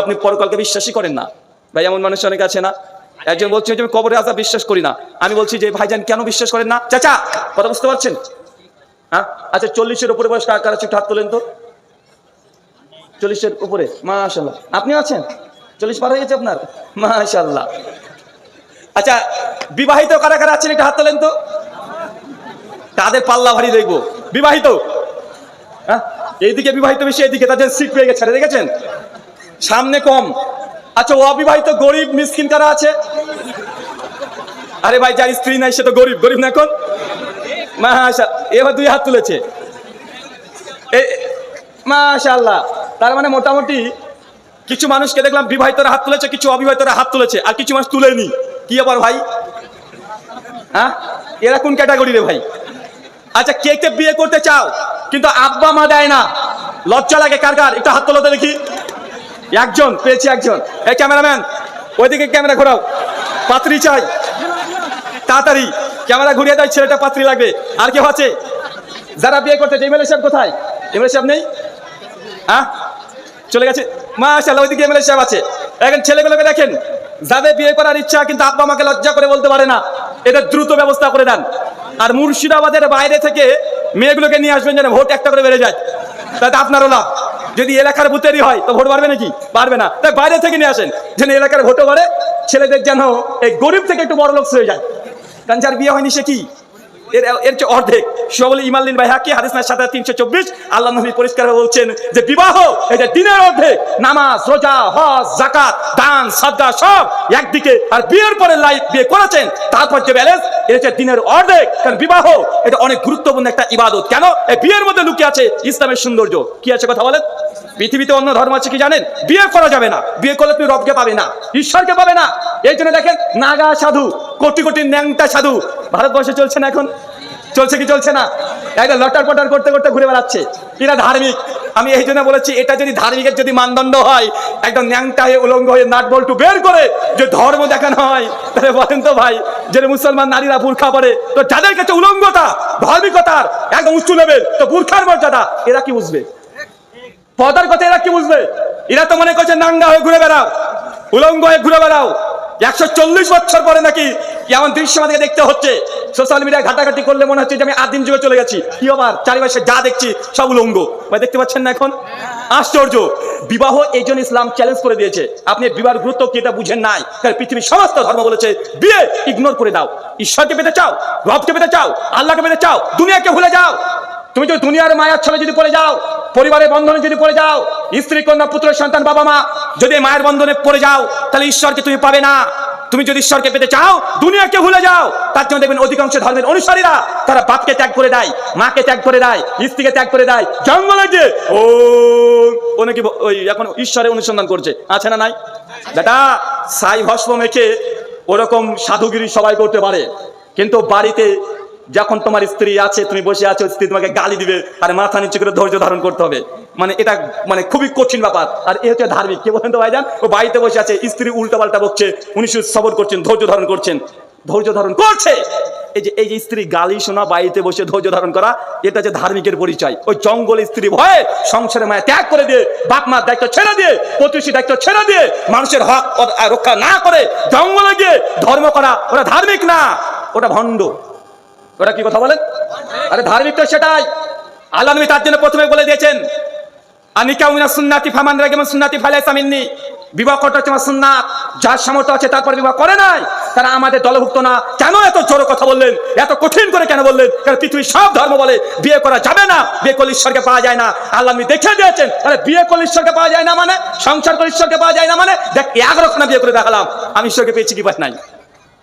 আপনি পরকালকে বিশ্বাসই করেন না ভাই, এমন মানুষ অনেক আছে না। একজন বলছে যে আমি কবরে আযাব বিশ্বাস করি না। আমি বলছি যে ভাইজান কেন বিশ্বাস করেন না? চাচা কথা বুঝতে পারছেন? হ্যাঁ আচ্ছা, 40-এর উপরে বয়স কার আছে একটু হাত তোলেন তো। 40-এর উপরে, মাশাআল্লাহ। আপনিও আছেন? 40 পার হয়ে গেছে আপনার, মাশাআল্লাহ। আচ্ছা, বিবাহিত কারা কারা আছেন একটু হাত তোলেন তো। তাদের পাল্লা ভারী দেখবো। বিবাহিত, হ্যাঁ এইদিকে বিবাহিত বেশি, এইদিকে তাদের সিট পেয়ে গেছে, দেখেছেন সামনে কম। আচ্ছা, অবিবাহিত গরিব মিসকিন কারা আছে? আরে ভাই, যার স্ত্রী নাই সে তো গরিব, গরিব না এখন? মাশাআল্লাহ, এবার 2 হাত তুলেছে, মাশাআল্লাহ। তার মানে মোটামুটি কিছু মানুষকে দেখলাম বিবাহিতরা হাত তুলেছে, কিছু অবিবাহিতরা হাত তুলেছে, আর কিছু মানুষ তুলেনি। কি আবার ভাই? হ্যাঁ, এরা কোন ক্যাটাগরি রে ভাই? আচ্ছা, কে কে বিয়ে করতে চাও কিন্তু আব্বা মা দেয় না, লজ্জা লাগে কার কার? একটু হাত তোলো তো দেখি। একজন পেয়েছি, একজন। এই ক্যামেরাম্যান ওইদিকে ক্যামেরা ঘোরাও, পাত্রী চাই তাড়াতাড়ি, ক্যামেরা ঘুরিয়ে দেয়, ছেলেটা পাত্রী লাগবে। আর কেউ আছে যারা বিয়ে করতে চাই? এমএলএ সাহেব কোথায়? এমএলএ সাহেব নেই, হ্যাঁ চলে গেছে, মাশাআল্লাহ। ওইদিকে এমএলএ সাহেব আছে। এখন ছেলেগুলোকে দেখেন, যাদের বিয়ে করার ইচ্ছা কিন্তু আব্বা মাকে লজ্জা করে বলতে পারে না, এদের দ্রুত ব্যবস্থা করে দেন। আর মুর্শিদাবাদের বাইরে থেকে মেয়েগুলোকে নিয়ে আসবেন যেন ভোট একটা করে বেড়ে যায়, তাতে আপনারও লাভ। যদি এলাকার ভোটেরই হয় তো ভোট বাড়বে নাকি? পারবে না। তাই বাইরে থেকে নিয়ে আসেন যেন এলাকার ভোটও বাড়ে, ছেলেদের যেন এই গরিব থেকে একটু বড় লোক হয়ে যায়। কারণ যার বিয়ে হয়নি সে কি এর চেয়ে অর্ধেক। সবল ইমালদিন ভাইহাকি হাদিস নাম্বার 7324, আল্লাহ নবী পরিষ্কার বলছেন যে বিবাহ এটা দিনের অর্ধেক। নামাজ, রোজা, হজ, যাকাত, দান, সাদকা সব একদিকে, আর বিয়ের পরে লাইফ বিয়ে করেছেন তারপর যে ব্যালেন্স, এটা হচ্ছে দিনের অর্ধেক। কারণ বিবাহ এটা অনেক গুরুত্বপূর্ণ একটা ইবাদত। কেন? এই বিয়ের মধ্যে লুকিয়ে আছে ইসলামের সৌন্দর্য। কি আছে কথা বলেন? পৃথিবীতে অন্য ধর্ম আছে কি জানেন? বিয়ে করা যাবে না, বিয়ে করলে তুমি রবকে পাবে না, ঈশ্বরকে পাবে না। এই জন্য দেখেন নাগা সাধু, কোটি কোটি ন্যাংটা সাধু ভারতবর্ষে চলছে না এখন? চলছে কি চলছে না? একটা লটার পটার করতে করতে ঘুরে বেড়াচ্ছে। এরা ধার্মিক। আমি এই জন্য বলেছি, এটা যদি ধার্মিকের যদি মানদণ্ড হয়, একদম ন্যাংটা হয়ে উলঙ্গ হয়ে নাট বল্টু বের করে যে ধর্ম দেখানো হয়, তাহলে বলেন তো ভাই, যে মুসলমান নারীরা বুরখা পরে, তো যাদের কাছে উলঙ্গতা ধার্মিকতার একদম উচ্চ লেভেল, তো বুরখার মর্যাদা এরা কি বুঝবে? পর্দার কথা এরা কি বুঝবে? এরা তো মনে করছে নাঙ্গা হয়ে ঘুরে বেড়াও, উলঙ্গ হয়ে ঘুরে বেড়াও। 140 বছর পরে নাকি এমন দৃশ্য আমাদেরকে দেখতে হচ্ছে। সোশ্যাল মিডিয়ায় ঘাটাঘাটি করলে মনে হচ্ছে যে আমি আদিম যুগে চলে গেছি। কি আবার চারিপাশে যা দেখছি সব উলঙ্গ ভাই, দেখতে পাচ্ছেন না এখন? আশ্চর্য। বিবাহ এই জন্য ইসলাম চ্যালেঞ্জ করে দিয়েছে। আপনি বিবাহের গুরুত্ব কি এটা বুঝেন নাই? কারণ পৃথিবীর সমস্ত ধর্ম বলেছে বিয়ে ইগনোর করে দাও। ঈশ্বরকে পেতে চাও, রবকে পেতে চাও, আল্লাহকে পেতে চাও, দুনিয়াকে ভুলে যাও। তুমি যদি দুনিয়ার মায়ার ছলে যদি পড়ে যাও, পরিবারের বন্ধনে যদি পড়ে যাও, স্ত্রী কন্যা পুত্র সন্তান বাবা মা যদি মায়ের বন্ধনে পড়ে যাও, তাহলে ঈশ্বরকে তুমি পাবে না। তুমি যদি ঈশ্বরকে পেতে চাও, দুনিয়াকে ভুলে যাও। তার জন্য দেখবেন অধিকাংশ ধর্মের অনুসারীরা তারা বাপকে ত্যাগ করে দেয়, মাকে ত্যাগ করে দেয়, স্ত্রীকে ত্যাগ করে দেয়, জঙ্গলে গিয়ে ও নাকি ওই এখন ঈশ্বরের অনুসন্ধান করছে। আছে না নাই? বেটা, ছাই ভস্ম মেখে ওরকম সাধুগিরি সবাই করতে পারে, কিন্তু বাড়িতে যখন তোমার স্ত্রী আছে, তুমি বসে আছো, স্ত্রী তোমাকে গালি দিবে আর মাথা নিচু করে ধৈর্য ধারণ করতে হবে। মানে এটা মানে খুবই কঠিন ব্যাপার। আর এ হচ্ছে ধার্মিক। কে বলেন তো ভাইজান? ও বাড়িতে বসে আছে, স্ত্রী উল্টা পাল্টা বকছে, উনি শুধু সবর করছেন, ধৈর্য ধারণ করছেন, ধৈর্য ধারণ করছে। এই যে স্ত্রী গালি শোনা, বাড়িতে বসে ধৈর্য ধারণ করা, এটা হচ্ছে ধার্মিকের পরিচয়। ওই জঙ্গলে স্ত্রী ভয়ে সংসারের মায়া ত্যাগ করে দিয়ে, বাপ মার দায়িত্ব ছেড়ে দিয়ে, প্রতিবেশী দায়িত্ব ছেড়ে দিয়ে, মানুষের হক রক্ষা না করে জঙ্গলে গিয়ে ধর্ম করা, ওরা ধার্মিক না, ওটা ভণ্ড। ওরা কি কথা বলেন? আরে ধার্মিক তো সেটাই। আল্লাহ নবী তার জন্য প্রথমে বলে দিয়েছেন, আনিকা মিনাস সুন্নাতি ফামান রাগিমা সুন্নাতি ফালাইসা মিন্নি। বিবাহ করতে হচ্ছে আমার সুন্নাত। যার সামর্থ্য আছে তারপর বিবাহ করে নাই, তারা আমাদের দলভুক্ত না। কেন এত জোরে কথা বললেন? এত কঠিন করে কেন বললেন? কারণ পৃথিবীর সব ধর্ম বলে বিয়ে করা যাবে না, বিয়ে করলে ঈশ্বরকে পাওয়া যায় না। আল্লাহ নবী দেখে দিয়েছেন, আরে বিয়ে করলে ঈশ্বরকে পাওয়া যায় না মানে, সংসার করে ঈশ্বরকে পাওয়া যায় না মানে, দেখ 11 খানা বিয়ে করে দেখালাম, আমি ঈশ্বরকে পেয়েছি কি পাই নাই?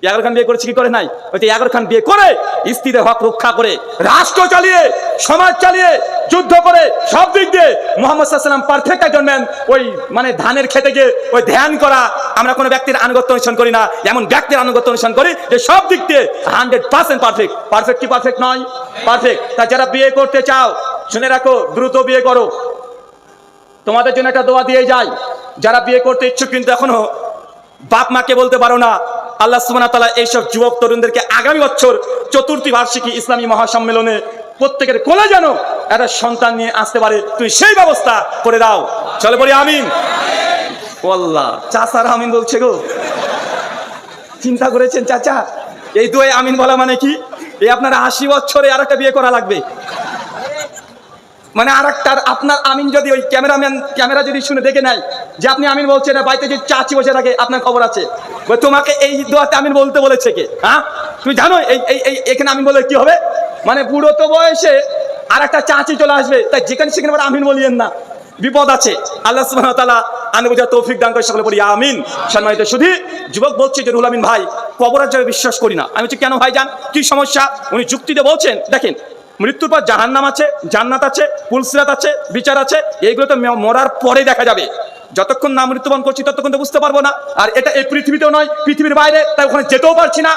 11 খান বিয়ে করেছে কি করে নাই? ওই 11 খান বিয়ে করে স্ত্রীদের হক রক্ষা করে, রাষ্ট্র চালিয়ে, সমাজ চালিয়ে, যুদ্ধ করে, সব দিক দিয়ে মুহাম্মদ সাল্লাল্লাহু আলাইহি ওয়াসাল্লাম পারফেক্ট একজন ম্যান। ওই মানে ধানের খেতে গিয়ে ওই ধ্যান করা, আমরা কোনো ব্যক্তির আনুগত্য অনুসরণ করি না, এমন ব্যক্তির আনুগত্য অনুসরণ করি যে সব দিক দিয়ে 100% পারফেক্ট। পারফেক্ট কি পারফেক্ট নয়? পারফেক্ট। তা যারা বিয়ে করতে চাও শুনে রাখো, দ্রুত বিয়ে করো। তোমাদের জন্য একটা দোয়া দিয়ে যাই, যারা বিয়ে করতে ইচ্ছুক কিন্তু এখনো বাপ মাকে বলতে পারো না, আল্লাহ সুবহানাহু ওয়া তাআলা এইসব যুবক তরুণদেরকে আগামী বছর ৪র্থ বার্ষিকী ইসলামী মহাসম্মেলনে প্রত্যেকের কোলে যেন একটা সন্তান নিয়ে আসতে পারে, তুই সেই ব্যবস্থা করে দাও। চলে পড়ি আমিন। ওয়াল্লাহ চাচার আমিন বলছে গো। চিন্তা করেছেন চাচা, এই দুয়ে আমিন বলা মানে কি? এই আপনার 80 বছরে আর একটা বিয়ে করা লাগবে। মানে আর একটা আপনার আমিন যদি ওই ক্যামেরা যদি শুনে দেখে নেয় যে আপনি আমিন বলছেন, বাড়িতে যে চাচি বসে থাকে আপনার খবর আছে, তোমাকে এই দোয়াতে আমিন বলতে বলেছে কে? হ্যাঁ, তুমি জানো এই এখানে আমিন বলে কি হবে? মানে বুড়ো তো বয়সে আর একটা চাচি চলে আসবে, তাই যেখানে সেখানে আমিন বলিয়েন না, বিপদ আছে। আল্লাহ সুবহানাহু ওয়া তাআলা আনে বুঝার তৌফিক দান করে, সকলে বলি আমিন। সম্মানিত শুধু যুবক বলছে যে রুহুল আমিন ভাই কবরের জন্য বিশ্বাস করি না। আমি বলছি কেন ভাই জান, কি সমস্যা? উনি যুক্তিতে বলছেন, দেখেন মৃত্যুর পর জাহান্নাম আছে, জান্নাত আছে, পুলসিরাত আছে, বিচার আছে, এইগুলো তো মরার পরে দেখা যাবে। যতক্ষণ না মৃত্যুবরণ করছি ততক্ষণ তো বুঝতে পারবো না। আর এটা এই পৃথিবীতেও নয়, পৃথিবীর বাইরে, তাই ওখানে যেতেও পারছি না।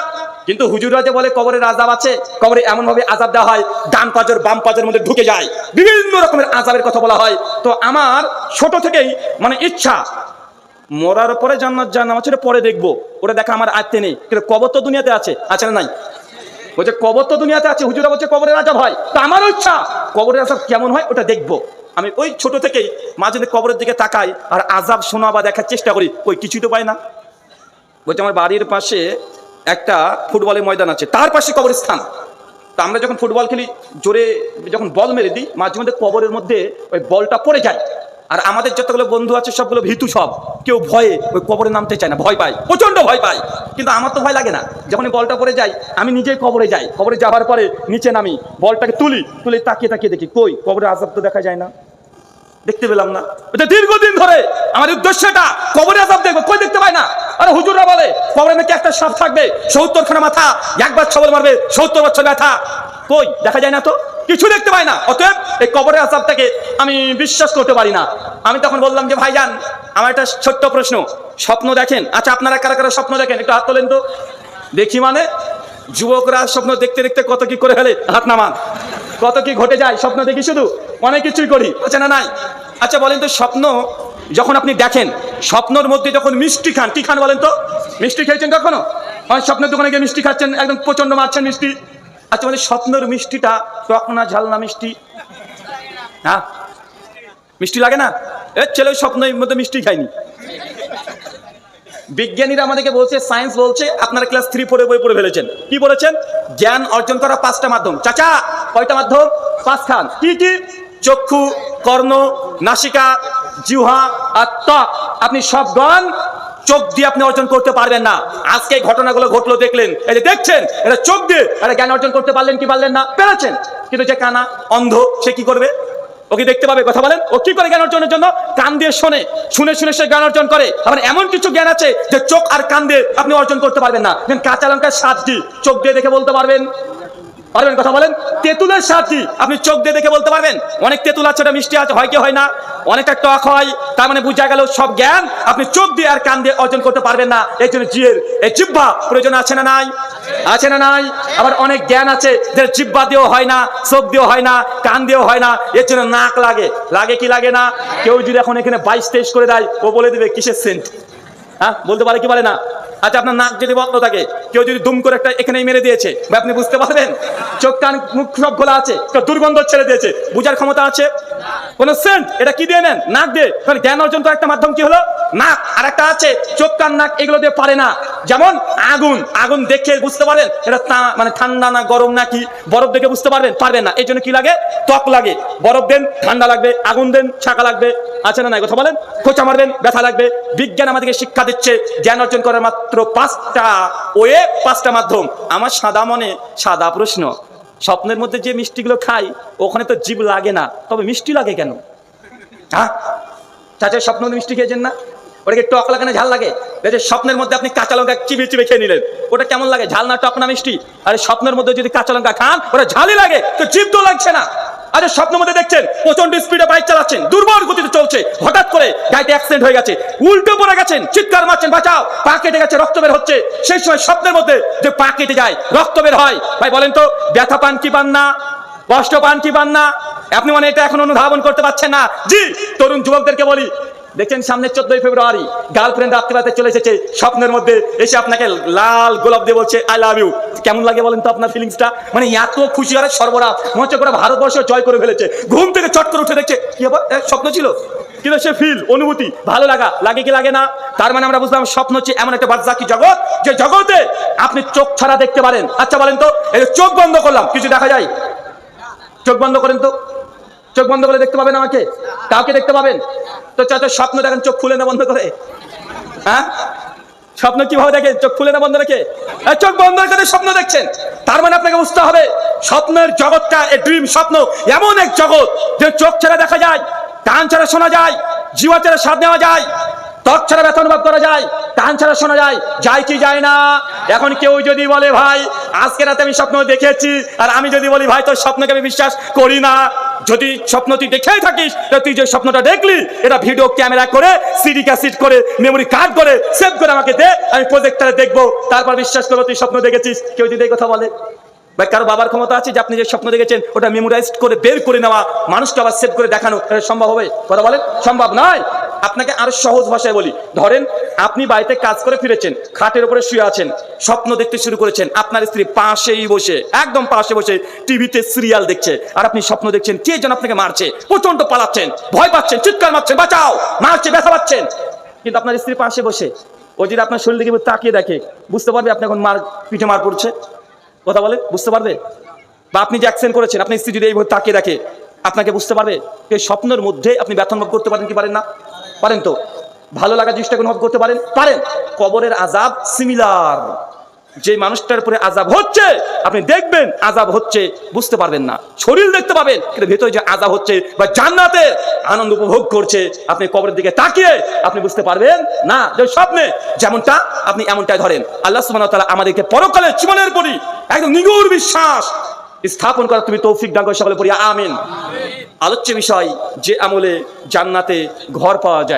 কিন্তু হুজুররা যে বলে কবরের আযাব আছে, কবরে এমন ভাবে আযাব দেওয়া হয় ডান পাজর বাম পাজরের মধ্যে ঢুকে যায়, বিভিন্ন রকমের আযাবের কথা বলা হয়। তো আমার ছোট থেকেই মানে ইচ্ছা, মরার পরে জান্নাত জাহান্নাম আছে পরে দেখবো, ওটা দেখা আমার আয়ত্তে নেই। কিন্তু কবর তো দুনিয়াতে আছে, আছে না নাই? বলছে কবর তো দুনিয়াতে আছে, হুজুরা বলছে কবরের আযাব হয়, তো আমারও ইচ্ছা কবরের আযাব কেমন হয় ওটা দেখবো। আমি ওই ছোট থেকেই মাঝে কবরের দিকে তাকাই আর আযাব শোনা বা দেখার চেষ্টা করি, ওই কিছুই তো পাই না। বলছে আমার বাড়ির পাশে একটা ফুটবলের ময়দান আছে, তার পাশে কবরস্থান। তা আমরা যখন ফুটবল খেলি, জোরে যখন বল মেরে দিই, মাঝে মধ্যে কবরের মধ্যে ওই বলটা পড়ে যায়। আর আমাদের যতগুলো বন্ধু আছে সবগুলো ভীতু, সব কেউ ভয়ে ওই কবরে নামতে চায় না, ভয় পায়, প্রচন্ড ভয় পায়। কিন্তু আমার তো ভয় লাগে না, যখন বলটা পড়ে যায় আমি নিজেই কবরে যাই, কবরে যাওয়ার পরে নিচে নামি, বলটাকে তুলে তাকিয়ে তাকিয়ে দেখি, কই কবরে আযাব তো দেখা যায় না, দেখতে পেলাম না। এটা দীর্ঘদিন ধরে আমার উদ্দেশ্যটা কবরে আযাব দেখবো, কই দেখতে পাই না। আরে হুজুররা বলে কবরে নাকি একটা সাপ থাকবে, 70 খানা মাথা, একবার ছবল মারবে 70 বছর ব্যথা, কই দেখা যায় না তো, কিছু দেখতে পাই না। অতএব এই কবরের আযাবটাকে আমি বিশ্বাস করতে পারি না। আমি তখন বললাম যে ভাইজান আমার একটা ছোট্ট প্রশ্ন, স্বপ্ন দেখেন? আচ্ছা আপনারা কারা কারা স্বপ্ন দেখেন একটু হাত তোলেন তো দেখি। মানে যুবকরা স্বপ্ন দেখতে দেখতে কত কি করে ফেলে, হাত নামান, কত কি ঘটে যায়। স্বপ্ন দেখি শুধু, অনেক কিছুই করি, আছে না নাই? আচ্ছা বলেন তো, স্বপ্ন যখন আপনি দেখেন, স্বপ্নের মধ্যে যখন মিষ্টি খান, কি খান বলেন তো? মিষ্টি খেয়েছেন কখনো? স্বপ্নের দোকানে গিয়ে মিষ্টি খাচ্ছেন, একদম প্রচন্ড মারছেন মিষ্টি। আচ্ছা মানে স্বপ্নের মিষ্টিটা টক না ঝাল না মিষ্টি? হ্যাঁ মিষ্টি লাগে না? এর ছেলে স্বপ্নের মধ্যে মিষ্টি খায়নি। বিজ্ঞানীরা আমাদেরকে বলছে, সায়েন্স বলছে, আপনারা ক্লাস 3-4 বই পড়ে ফেলেছেন। কি বলেছেন? জ্ঞান অর্জন করা 5টা মাধ্যম। চাচা কয়টা মাধ্যম? 5 খান। কি কি? চক্ষু, কর্ণ, নাসিকা, জিহ্বা আর ত্বক। আপনি সব জ্ঞান চোখ দিয়ে আপনি অর্জন করতে পারবেন না। আজকে এই ঘটনাগুলো ঘটলো দেখলেন, এই যে দেখছেন, এটা চোখ দিয়ে এটা জ্ঞান অর্জন করতে পারলেন কি পারলেন না? পেরেছেন। কিন্তু যে কানা অন্ধ, সে কি করবে? ওকে দেখতে পাবে, কথা বলেন, ও কি করে জ্ঞান অর্জনের জন্য? কান দিয়ে শুনে শুনে শুনে সে জ্ঞান অর্জন করে। আবার এমন কিছু জ্ঞান আছে যে চোখ আর কান দিয়ে আপনি অর্জন করতে পারবেন না। কাঁচা লঙ্কার স্বাদ কি চোখ দিয়ে দেখে বলতে পারবেন? পারবেন? কথা বলেন। তেঁতুলের স্বাদ কি আপনি চোখ দিয়ে দেখে বলতে পারবেন? অনেক তেঁতুল আছে, ওটা মিষ্টি আছে, হয় কি হয় না? অনেকটা টক হয়। তার মানে বুঝা গেল সব জ্ঞান আপনি চোখ দিয়ে আর কান দিয়ে অর্জন করতে পারবেন না। এই জন্য এই জিহ্বা প্রয়োজন আছে না নাই? আছে না নাই? আবার অনেক জ্ঞান আছে যে জিহ্বা দিয়েও হয় না, চোখ দিয়েও হয় না, কান দিয়েও হয় না, এর জন্য নাক লাগে। লাগে কি লাগে না? কেউ যদি এখন এখানে 22-23 করে দেয়, ও বলে দিবে কিসের সেন্ট। হ্যাঁ বলতে পারে কি পারে না? আচ্ছা আপনার নাক যদি বন্ধ থাকে, কেউ যদি দুম করে একটা এখানেই মেরে দিয়েছে, আপনি বুঝতে পারবেন? চোখ কান মুখ সব খোলা আছে, দুর্গন্ধ ছেড়ে দিয়েছে, বুঝার ক্ষমতা আছে? কোন সেন্ট? এটা কি দিয়ে নেন? নাক দিয়ে। জ্ঞান অর্জন করার একটা মাধ্যম কি হলো? নাক। আর একটা আছে চোখ কান নাক, এগুলো দিয়ে পারে না। যেমন আগুন, আগুন দেখে বুঝতে পারবেন এটা মানে ঠান্ডা না গরম না কি? বরফ দেখে বুঝতে পারবেন? পারবেন না। এই জন্য কি লাগে? ত্বক লাগে। বরফ দেন ঠান্ডা লাগবে, আগুন দেন ছাকা লাগবে, আছে না নাই? কথা বলেন। খোঁচা মারবেন ব্যথা লাগবে। বিজ্ঞান আমাদেরকে শিক্ষা দিচ্ছে জ্ঞান অর্জন করার মাত্র 5টা ওয়ে, 5টা মাধ্যম। আমার সাদা মনে সাদা প্রশ্ন, স্বপ্নের মধ্যে যে মিষ্টিগুলো খাই ওখানে তো জীব লাগে না, তবে মিষ্টি লাগে কেন? হ্যাঁ চাচা স্বপ্ন মিষ্টি খেয়েছেন না? ওটাকে টক লাগে না ঝাল লাগে? স্বপ্নের মধ্যে আপনি কাঁচা লঙ্কা চিবিয়ে চিবিয়ে খেয়ে নিলেন, ওটা কেমন লাগে? ঝাল না টক না মিষ্টি? আরে স্বপ্নের মধ্যে যদি কাঁচা লঙ্কা খান ওটা ঝালই লাগে, তো জীব তো লাগছে না। আরে স্বপ্নের মধ্যে দেখছেন প্রচন্ড স্পিডে বাইক চালাচ্ছেন, দুর্বল গতিতে চলছে, হঠাৎ করে গাড়িতে অ্যাক্সিডেন্ট হয়ে গেছে, উল্টো পড়ে গেছেন, চিৎকার মারছেন বাঁচাও, পা কেটে গেছে, রক্ত বের হচ্ছে। সেই সময় স্বপ্নের মধ্যে যে পা কেটে যায়, রক্ত বের হয়, ভাই বলেন তো ব্যথা পান কি পান না? কষ্ট পান কি পান না? আপনি মানে এটা এখন অনুধাবন করতে পারছেন না। জি তরুণ যুবকদেরকে বলি, দেখছেন সামনে 14ই ফেব্রুয়ারি, গার্লফ্রেন্ড রাত্রিরাতে চলে এসেছে, স্বপ্নের মধ্যে এসে আপনাকে লাল গোলাপ দিয়ে বলছে আই লাভ ইউ। কেমন লাগে বলেন তো আপনার ফিলিংসটা? মানে এত খুশি হয় সর্বরাত, মনে হচ্ছে করে ভারতবর্ষ জয় করে ফেলেছে। ঘুম থেকে চট করে উঠে দেখছে কি আবার স্বপ্ন ছিল, কিন্তু সে ফিল অনুভূতি ভালো লাগে কি লাগে না? তার মানে আমরা বুঝলাম স্বপ্ন হচ্ছে এমন একটা বাদজাকি জগৎ, যে জগতে আপনি চোখ ছাড়া দেখতে পারেন। আচ্ছা বলেন তো, এই যে চোখ বন্ধ করলাম, কিছু দেখা যায়? চোখ বন্ধ করেন তো, চোখ বন্ধ করে দেখতে পাবেন আমাকে? কাউকে দেখতে পাবেন? তো চাচা স্বপ্ন দেখেন চোখ খুলে না বন্ধ করে? হ্যাঁ, স্বপ্ন কিভাবে দেখেন? চোখ খুলে না বন্ধ রেখে? চোখ বন্ধ করে স্বপ্ন দেখছেন। তার মানে আপনাকে বুঝতে হবে স্বপ্নের জগৎটা, এ ড্রিম স্বপ্ন এমন এক জগৎ যে চোখ ছাড়া দেখা যায়, কান ছাড়া শোনা যায়, জিহ্বা ছাড়া স্বাদ নেওয়া যায়, ত্বক ছাড়া ব্যথা অনুভব করা যায়, কান ছাড়া শোনা যায়, যায় কি যায় না? এখন কেউ যদি বলে ভাই আজকে রাতে আমি স্বপ্ন দেখেছি, আর আমি যদি বলি ভাই তোর স্বপ্নকে আমি বিশ্বাস করি না, যদি স্বপ্ন তুই দেখেই থাকিস, তুই যে স্বপ্নটা দেখলি এটা ভিডিও ক্যামেরা করে, সিডি ক্যাসেট করে, মেমোরি কার্ড করে সেভ করে আমাকে দে, আমি প্রজেক্টরে দেখবো, তারপর বিশ্বাস করবো তুই স্বপ্ন দেখেছিস। কেউ যদি এই কথা বলে, ভাই কারো বাবার ক্ষমতা আছে যে আপনি যে স্বপ্ন দেখেছেন ওটা মেমোরাইজড করে বের করে নেওয়া, মানুষকে আবার সেভ করে দেখানো, এটা সম্ভব হবে? কথা বলেন, সম্ভব নয়। আপনাকে আরো সহজ ভাষায় বলি, ধরেন আপনি বাড়িতে কাজ করে ফিরেছেন, খাটের উপরে শুয়ে আছেন, স্বপ্ন দেখতে শুরু করেছেন, আপনার স্ত্রী পাশেই বসে, একদম পাশে বসে টিভিতে সিরিয়াল দেখছে, আর আপনি স্বপ্ন দেখছেন কে যেন আপনাকে মারছে, প্রচন্ড পালাচ্ছেন, ভয় পাচ্ছেন, চিৎকার মারছেন, বাঁচাও, মারছে, ব্যথা পাচ্ছেন। কিন্তু আপনার স্ত্রী পাশে বসে, ও যদি আপনার শরীর দিকে তাকিয়ে দেখে, বুঝতে পারবে আপনি এখন পিঠে মার পড়ছে? কথা বলে, বুঝতে পারবে? বা আপনি যে অ্যাকশন করেছেন, আপনি স্ত্রী যদি এইভাবে তাকিয়ে দেখে, আপনাকে বুঝতে পারবে? এই স্বপ্নের মধ্যে আপনি ব্যথা অনুভব করতে পারেন কি পারেন না? পারেন তো। ভালো লাগা জিনিসটাকে অনুভব করতে পারেন? পারেন। কবরের আযাব সিমিলার। যে মানুষটার উপরে আযাব হচ্ছে, আপনি দেখবেন আযাব হচ্ছে, বুঝতে পারবেন না, শরীর দেখতে পাবেন, কিন্তু ভেতরে যে আযাব হচ্ছে বা জান্নাতে আনন্দ উপভোগ করছে, আপনি কবরের দিকে তাকিয়ে আপনি বুঝতে পারবেন না। যে স্বপ্নে যেমনটা আপনি এমনটাই ধরেন। আল্লাহ সুবহানাহু ওয়া তাআলা আমাদেরকে পরকালে জীবনের প্রতি একদম নিগুড় বিশ্বাস স্থাপন করার তুমি তৌফিক দান করো, সকলে পড়ি আমিন। আলোচ্য বিষয়, যে আমলে জান্নাতে ঘর পাওয়া যায়।